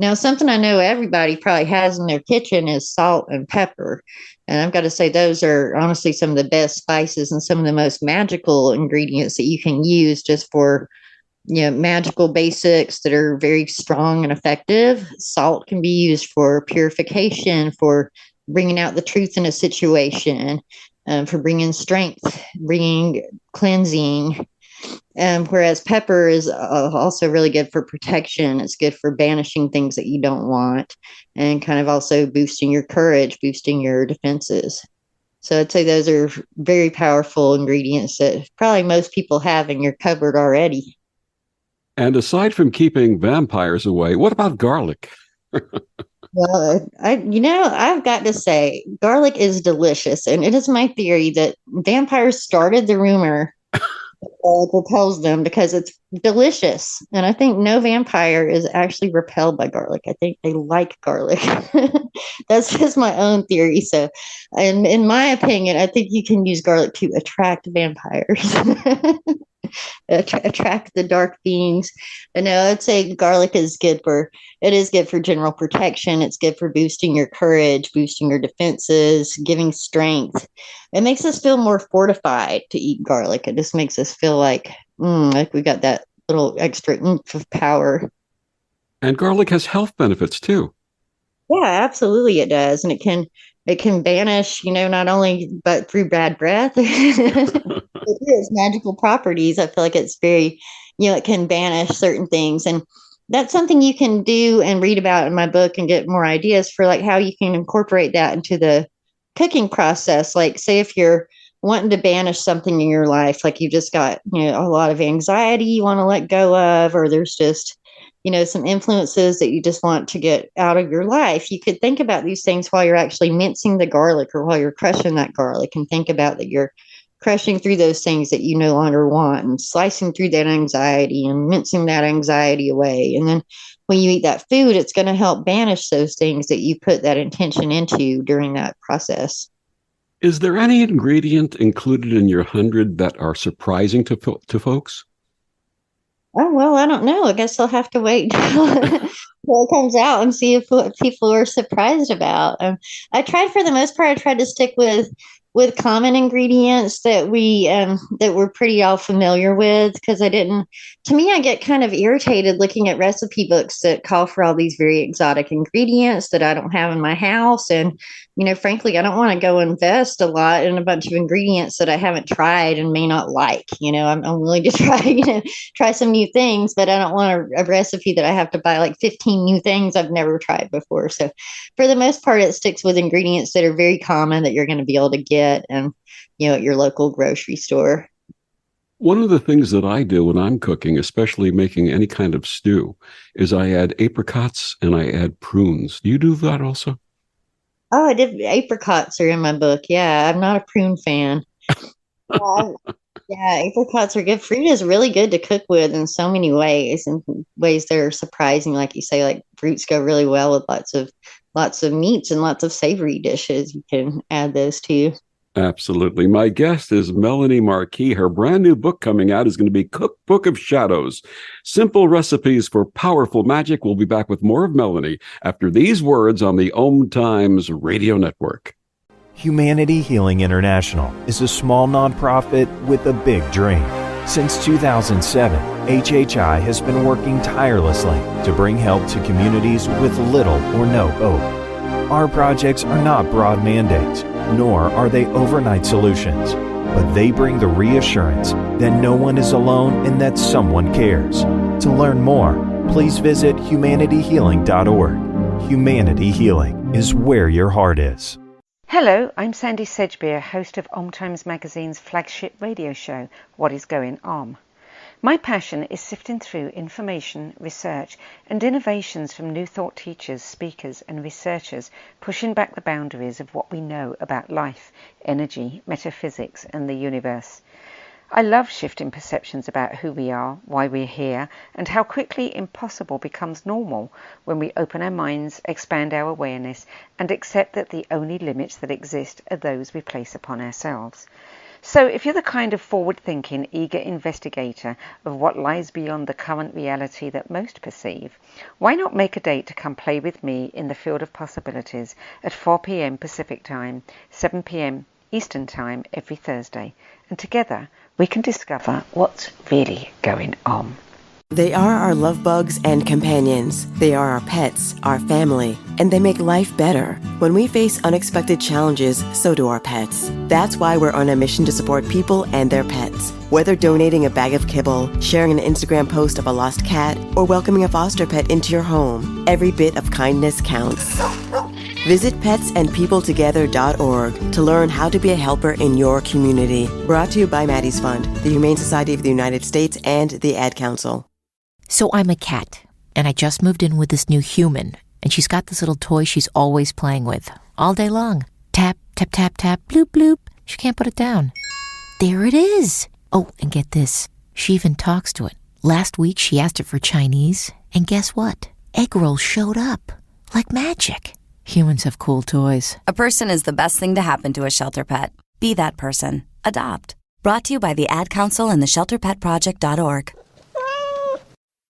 Now, something I know everybody probably has in their kitchen is salt and pepper. And I've got to say, those are honestly some of the best spices and some of the most magical ingredients that you can use just for, magical basics that are very strong and effective. Salt can be used for purification, for bringing out the truth in a situation, for bringing strength, bringing cleansing. Whereas pepper is also really good for protection. It's good for banishing things that you don't want, and kind of also boosting your courage, boosting your defenses. So I'd say those are very powerful ingredients that probably most people have in your cupboard already. And aside from keeping vampires away, what about garlic? Well, I've got to say, garlic is delicious, and it is my theory that vampires started the rumor repels them because it's delicious. And I think no vampire is actually repelled by garlic. I think they like garlic. That's just my own theory. So, and in my opinion, I think you can use garlic to attract vampires. Attract the dark beings. But no, I'd say garlic is good for general protection. It's good for boosting your courage, boosting your defenses, giving strength. It makes us feel more fortified to eat garlic. It just makes us feel like we got that little extra oomph of power. And garlic has health benefits too. Yeah, absolutely it does. And it can banish, not only but through bad breath. Its magical properties. I feel like it's very, it can banish certain things. And that's something you can do and read about in my book and get more ideas for, like, how you can incorporate that into the cooking process. Like, say if you're wanting to banish something in your life, like you just got, a lot of anxiety you want to let go of, or there's just, some influences that you just want to get out of your life. You could think about these things while you're actually mincing the garlic or while you're crushing that garlic, and think about that you're crushing through those things that you no longer want, and slicing through that anxiety and mincing that anxiety away. And then when you eat that food, it's going to help banish those things that you put that intention into during that process. Is there any ingredient included in your 100 that are surprising to folks? Oh, well, I don't know. I guess I'll have to wait until it comes out and see if what people are surprised about. I tried, for the most part, I tried to stick with with common ingredients that we're pretty all familiar with, because to me, I get kind of irritated looking at recipe books that call for all these very exotic ingredients that I don't have in my house. And, frankly, I don't want to go invest a lot in a bunch of ingredients that I haven't tried and may not like. I'm willing to try some new things, but I don't want a recipe that I have to buy like 15 new things I've never tried before. So for the most part, it sticks with ingredients that are very common that you're going to be able to get and, at your local grocery store. One of the things that I do when I'm cooking, especially making any kind of stew, is I add apricots and I add prunes. Do you do that also? Oh, I did. Apricots are in my book. Yeah, I'm not a prune fan. Yeah, apricots are good. Fruit is really good to cook with in so many ways, and ways that are surprising. Like you say, like fruits go really well with lots of meats and lots of savory dishes. You can add those to. Absolutely. My guest is Melanie Marquis. Her brand new book coming out is going to be Cookbook of Shadows, Simple Recipes for Powerful Magic. We'll be back with more of Melanie after these words on the Om Times Radio Network. Humanity Healing International is a small nonprofit with a big dream. Since 2007, HHI has been working tirelessly to bring help to communities with little or no hope. Our projects are not broad mandates, nor are they overnight solutions, but they bring the reassurance that no one is alone and that someone cares. To learn more, please visit humanityhealing.org. Humanity Healing is where your heart is. Hello, I'm Sandy Sedgbeer, host of Om Times Magazine's flagship radio show, What is Going Om. My passion is sifting through information, research, and innovations from new thought teachers, speakers, and researchers pushing back the boundaries of what we know about life, energy, metaphysics, and the universe. I love shifting perceptions about who we are, why we're here, and how quickly impossible becomes normal when we open our minds, expand our awareness, and accept that the only limits that exist are those we place upon ourselves. So if you're the kind of forward-thinking, eager investigator of what lies beyond the current reality that most perceive, why not make a date to come play with me in the field of possibilities at 4 p.m. Pacific Time, 7 p.m. Eastern Time every Thursday, and together we can discover what's really going on. They are our love bugs and companions. They are our pets, our family, and they make life better. When we face unexpected challenges, so do our pets. That's why we're on a mission to support people and their pets. Whether donating a bag of kibble, sharing an Instagram post of a lost cat, or welcoming a foster pet into your home, every bit of kindness counts. Visit petsandpeopletogether.org to learn how to be a helper in your community. Brought to you by Maddie's Fund, the Humane Society of the United States, and the Ad Council. So I'm a cat, and I just moved in with this new human, and she's got this little toy she's always playing with, all day long. Tap, tap, tap, tap, bloop, bloop. She can't put it down. There it is. Oh, and get this. She even talks to it. Last week, she asked it for Chinese, and guess what? Egg rolls showed up. Like magic. Humans have cool toys. A person is the best thing to happen to a shelter pet. Be that person. Adopt. Brought to you by the Ad Council and the ShelterPetProject.org.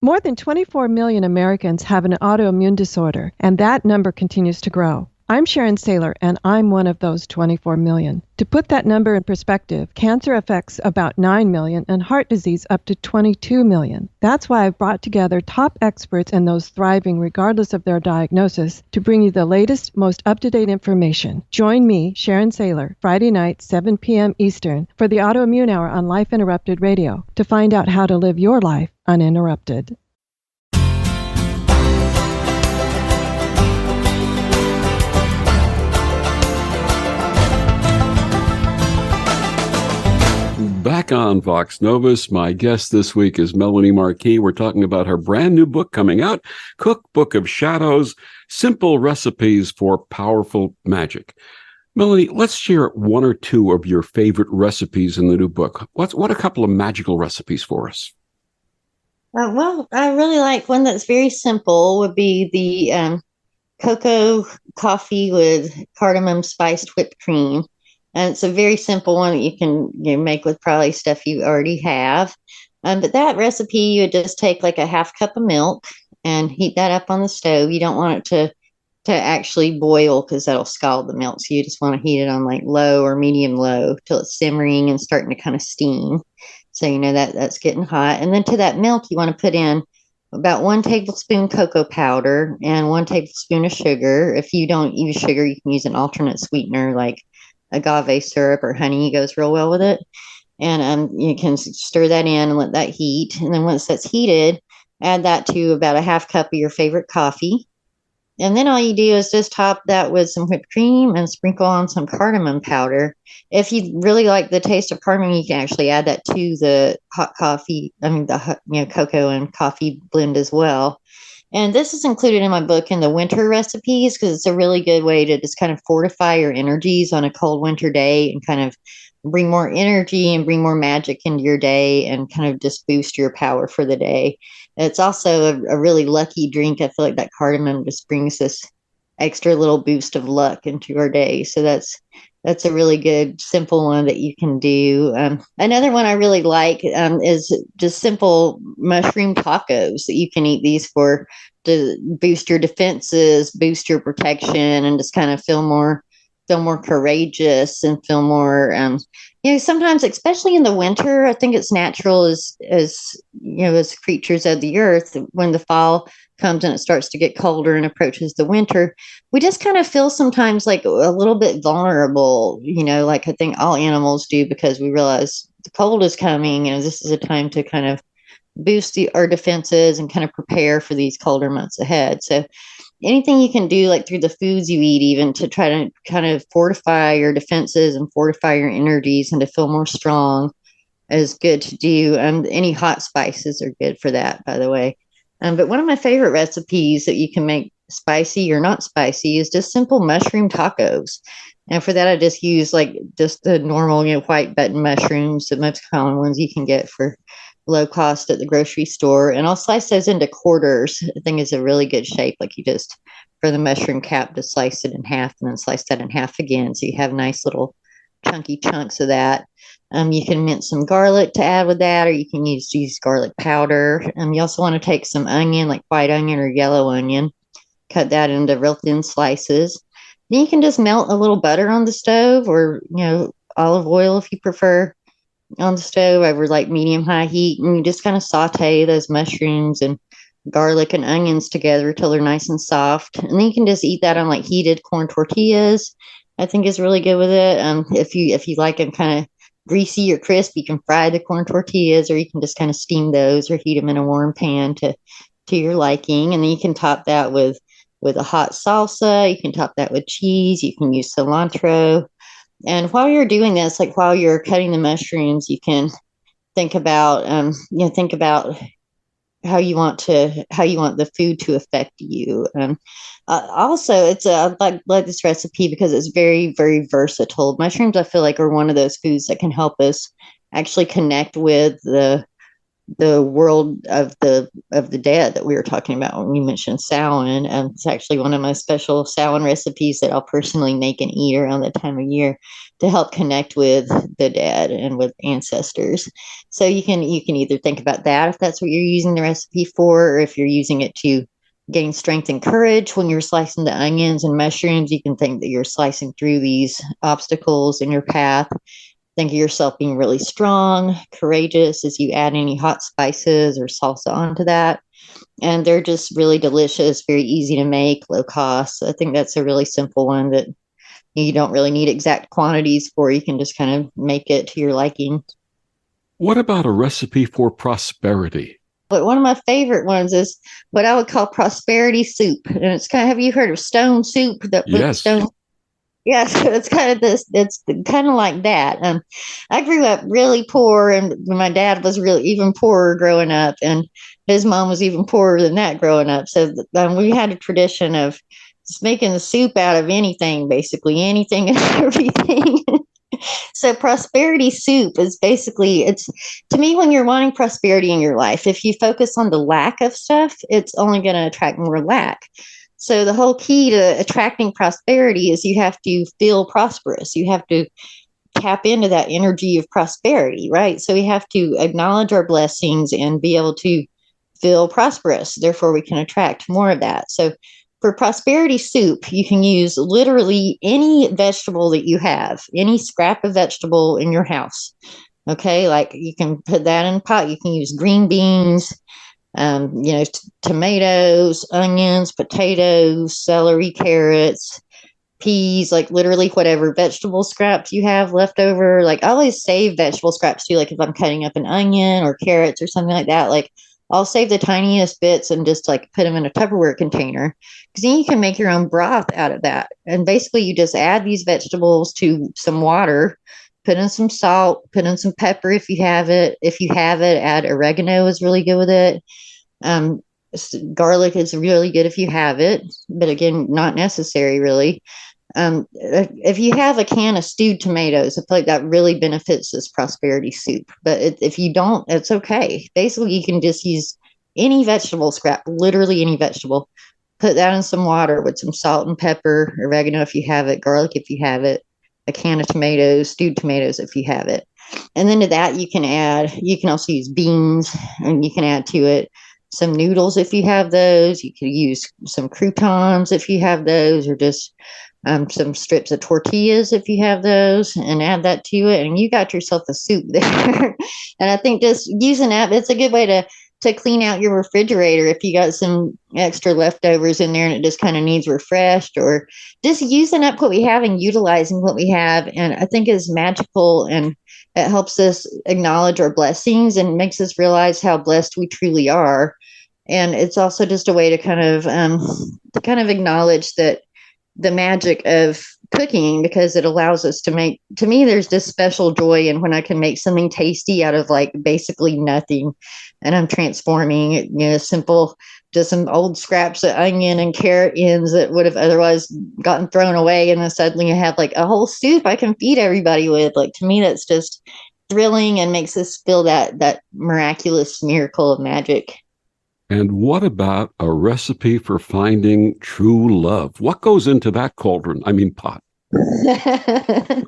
More than 24 million Americans have an autoimmune disorder, and that number continues to grow. I'm Sharon Saylor, and I'm one of those 24 million. To put that number in perspective, cancer affects about 9 million and heart disease up to 22 million. That's why I've brought together top experts and those thriving regardless of their diagnosis to bring you the latest, most up-to-date information. Join me, Sharon Saylor, Friday night, 7 p.m. Eastern, for the Autoimmune Hour on Life Interrupted Radio to find out how to live your life uninterrupted. Back on Vox Novus, my guest this week is Melanie Marquis. We're talking about her brand new book coming out, Cookbook of Shadows, Simple Recipes for Powerful Magic. Melanie, let's share one or two of your favorite recipes in the new book. What a couple of magical recipes for us. Well, I really like one that's very simple would be the cocoa coffee with cardamom spiced whipped cream. And it's a very simple one that you can make with probably stuff you already have. But that recipe, you would just take like a half cup of milk and heat that up on the stove. You don't want it to to actually boil, because that'll scald the milk. So you just want to heat it on like low or medium low till it's simmering and starting to kind of steam. So you know that's getting hot. And then to that milk, you want to put in about 1 tablespoon cocoa powder and 1 tablespoon of sugar. If you don't use sugar, you can use an alternate sweetener like agave syrup or honey. Goes real well with it. And you can stir that in and let that heat. And then once that's heated, add that to about a half cup of your favorite coffee. And then all you do is just top that with some whipped cream and sprinkle on some cardamom powder. If you really like the taste of cardamom, you can actually add that to the hot coffee, the cocoa and coffee blend as well. And this is included in my book in the winter recipes, because it's a really good way to just kind of fortify your energies on a cold winter day and kind of bring more energy and bring more magic into your day and kind of just boost your power for the day. It's also a really lucky drink. I feel like that cardamom just brings this extra little boost of luck into our day. So that's a really good, simple one that you can do. Another one I really like is just simple mushroom tacos that you can eat these for to boost your defenses, boost your protection, and just kind of feel more courageous and feel more, sometimes, especially in the winter, I think it's natural as creatures of the earth, when the fall comes and it starts to get colder and approaches the winter, we just kind of feel sometimes like a little bit vulnerable, like I think all animals do, because we realize the cold is coming and this is a time to kind of boost our defenses and kind of prepare for these colder months ahead. So anything you can do, like through the foods you eat, even to try to kind of fortify your defenses and fortify your energies and to feel more strong, is good to do. Any hot spices are good for that, by the way. But one of my favorite recipes that you can make spicy or not spicy is just simple mushroom tacos. And for that, I just use just the normal, white button mushrooms, the most common ones you can get for low cost at the grocery store. And I'll slice those into quarters. I think is a really good shape. Like you just, for the mushroom cap, to slice it in half and then slice that in half again. So you have nice little chunky chunks of that. You can mince some garlic to add with that, or you can use garlic powder. You also want to take some onion, like white onion or yellow onion, cut that into real thin slices. Then you can just melt a little butter on the stove, or olive oil if you prefer, on the stove over like medium high heat, and you just kind of saute those mushrooms and garlic and onions together till they're nice and soft. And then you can just eat that on like heated corn tortillas. I think is really good with it. If you like them kind of greasy or crisp, you can fry the corn tortillas, or you can just kind of steam those or heat them in a warm pan to your liking. And then you can top that with a hot salsa. You can top that with cheese. You can use cilantro. And while you're doing this, like while you're cutting the mushrooms, you can think about how you want the food to affect you. Also, I like this recipe because it's very, very versatile. Mushrooms, I feel like, are one of those foods that can help us actually connect with the world of the dead that we were talking about when we mentioned Samhain. It's actually one of my special Samhain recipes that I'll personally make and eat around that time of year to help connect with the dead and with ancestors. So you can either think about that if that's what you're using the recipe for, or if you're using it to gain strength and courage when you're slicing the onions and mushrooms, you can think that you're slicing through these obstacles in your path. Think of yourself being really strong, courageous as you add any hot spices or salsa onto that. And they're just really delicious, very easy to make, low cost. I think that's a really simple one that you don't really need exact quantities for. You can just kind of make it to your liking. What about a recipe for prosperity? But one of my favorite ones is what I would call prosperity soup. And it's kind of, have you heard of stone soup? Yes. Yeah, so it's kind of this. It's kind of like that. I grew up really poor, and my dad was really even poorer growing up, and his mom was even poorer than that growing up. So we had a tradition of just making the soup out of anything, basically anything and everything. So prosperity soup is basically, it's, to me, when you're wanting prosperity in your life, if you focus on the lack of stuff, it's only going to attract more lack. So the whole key to attracting prosperity is you have to feel prosperous. You have to tap into that energy of prosperity, right? So we have to acknowledge our blessings and be able to feel prosperous. Therefore, we can attract more of that. So for prosperity soup, you can use literally any vegetable that you have, any scrap of vegetable in your house. Okay, like you can put that in a pot. You can use green beans, tomatoes, onions, potatoes, celery, carrots, peas, like literally whatever vegetable scraps you have left over. Like I always save vegetable scraps too. Like if I'm cutting up an onion or carrots or something like that, like I'll save the tiniest bits and just like put them in a Tupperware container, because then you can make your own broth out of that. And basically you just add these vegetables to some water, put in some salt, put in some pepper if you have it. If you have it, add oregano is really good with it. Garlic is really good if you have it, but again, not necessary really. If you have a can of stewed tomatoes, I feel like that really benefits this prosperity soup. But if you don't, it's okay. Basically, you can just use any vegetable scrap, literally any vegetable. Put that in some water with some salt and pepper, oregano if you have it, garlic if you have it, a can of tomatoes, stewed tomatoes if you have it. And then to that, you can also use beans, and you can add to it some noodles if you have those. You could use some croutons if you have those, or just some strips of tortillas if you have those, and add that to it, and you got yourself a soup there. And I think just using that, it's a good way to clean out your refrigerator if you got some extra leftovers in there and it just kind of needs refreshed, or just using up what we have and utilizing what we have. And I think is magical, and it helps us acknowledge our blessings and makes us realize how blessed we truly are. And it's also just a way to kind of acknowledge that the magic of cooking, because it allows us to make, to me, there's this special joy in when I can make something tasty out of like basically nothing, and I'm transforming it, simple, just some old scraps of onion and carrot ends that would have otherwise gotten thrown away, and then suddenly I have like a whole soup I can feed everybody with. Like, to me, that's just thrilling and makes us feel that miraculous miracle of magic. And what about a recipe for finding true love? What goes into that cauldron? I mean, pot. I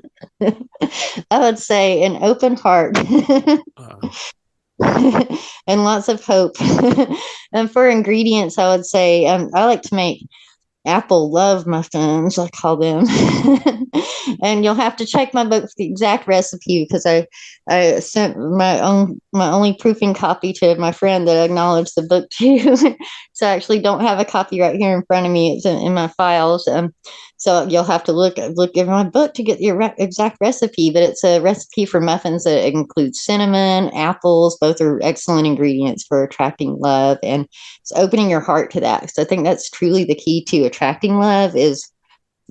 would say an open heart and lots of hope. And for ingredients, I would say I like to make apple love muffins, I call them. And you'll have to check my book for the exact recipe, because I sent my only proofing copy to my friend that acknowledged the book too. So I actually don't have a copy right here in front of me. It's in my files. So you'll have to look in my book to get the exact recipe. But it's a recipe for muffins that includes cinnamon, apples. Both are excellent ingredients for attracting love, and it's opening your heart to that. So I think that's truly the key to attracting love, is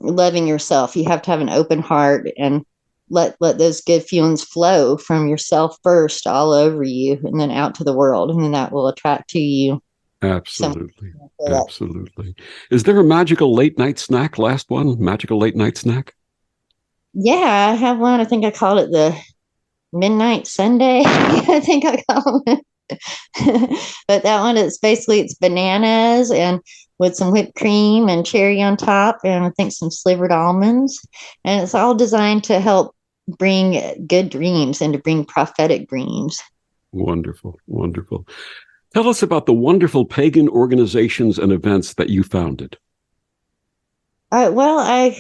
loving yourself. You have to have an open heart and let those good feelings flow from yourself first all over you, and then out to the world, and then that will attract to you. Absolutely. Absolutely. Is there a magical late night snack? Last one, magical late night snack? Yeah, I have one. I think I called it the Midnight Sunday. I think I called it. But that one, it's bananas and with some whipped cream and cherry on top, and I think some slivered almonds. And it's all designed to help bring good dreams and to bring prophetic dreams. Wonderful. Wonderful. Tell us about the wonderful pagan organizations and events that you founded. Well, I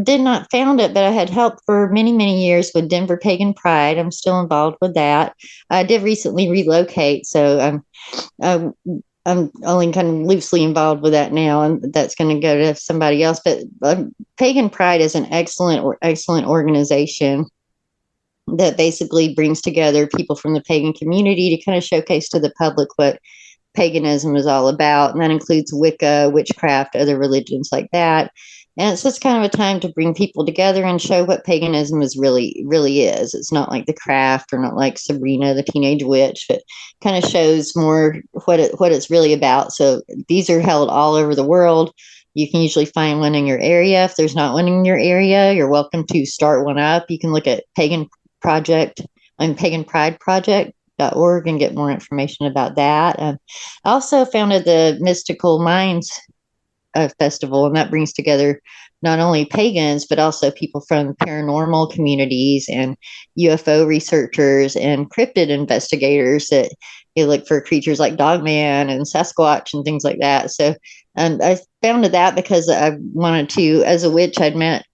did not found it, but I had helped for many, many years with Denver Pagan Pride. I'm still involved with that. I did recently relocate, so I'm only kind of loosely involved with that now, and that's going to go to somebody else. But Pagan Pride is an excellent organization that basically brings together people from the pagan community to kind of showcase to the public what paganism is all about. And that includes Wicca, witchcraft, other religions like that. And it's just kind of a time to bring people together and show what paganism is really is. It's not like the craft, or not like Sabrina, the Teenage Witch, but kind of shows more what it's really about. So these are held all over the world. You can usually find one in your area. If there's not one in your area, you're welcome to start one up. You can look at paganprideproject.org and get more information about that. I also founded the Mystical Minds Festival, and that brings together not only pagans, but also people from paranormal communities and UFO researchers and cryptid investigators that you look for creatures like Dogman and Sasquatch and things like that. So I founded that because I wanted to, as a witch, I'd met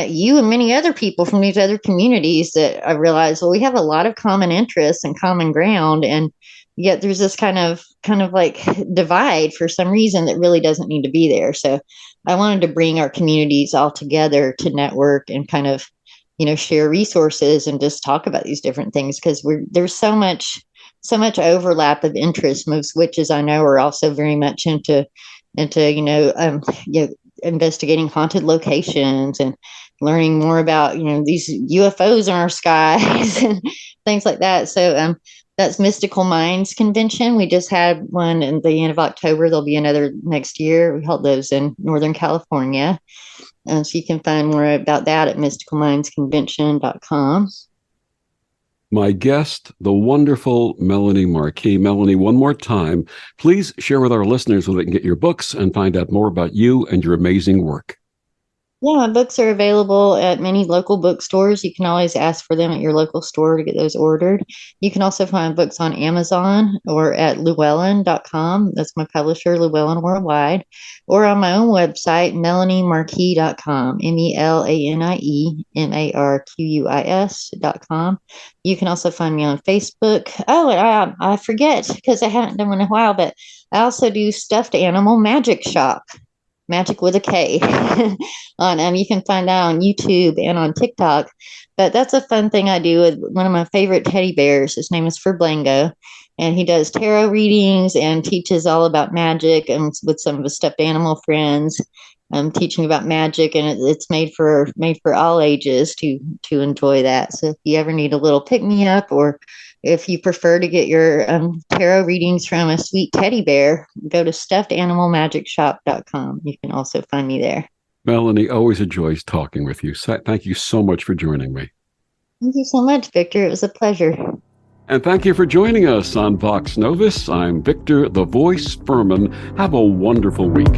you and many other people from these other communities that I realized, well, we have a lot of common interests and common ground, and yet there's this kind of like divide for some reason that really doesn't need to be there. So I wanted to bring our communities all together to network and kind of, share resources and just talk about these different things, because there's so much overlap of interest. Most witches I know are also very much into investigating haunted locations and learning more about these UFOs in our skies and things like that. So that's Mystical Minds Convention. We just had one in the end of October. There'll be another next year. We held those in Northern California. So you can find more about that at mysticalmindsconvention.com. My guest, the wonderful Melanie Marquis. Melanie, one more time, please share with our listeners where they can get your books and find out more about you and your amazing work. Yeah, my books are available at many local bookstores. You can always ask for them at your local store to get those ordered. You can also find books on Amazon or at llewellyn.com. That's my publisher, Llewellyn Worldwide, or on my own website, melaniemarquis.com, MELANIEMARQUIS.com. You can also find me on Facebook. Oh, and I forget, because I haven't done one in a while, but I also do stuffed animal magic shop. Magic with a K. You can find that on YouTube and on TikTok. But that's a fun thing I do with one of my favorite teddy bears. His name is Furblango, and he does tarot readings and teaches all about magic, and with some of his stuffed animal friends, teaching about magic, and it's made for all ages to enjoy that. So if you ever need a little pick me up, or if you prefer to get your tarot readings from a sweet teddy bear, go to stuffedanimalmagicshop.com. You can also find me there. Melanie, always a joy talking with you. Thank you so much for joining me. Thank you so much, Victor. It was a pleasure. And thank you for joining us on Vox Novus. I'm Victor, the Voice Furman. Have a wonderful week.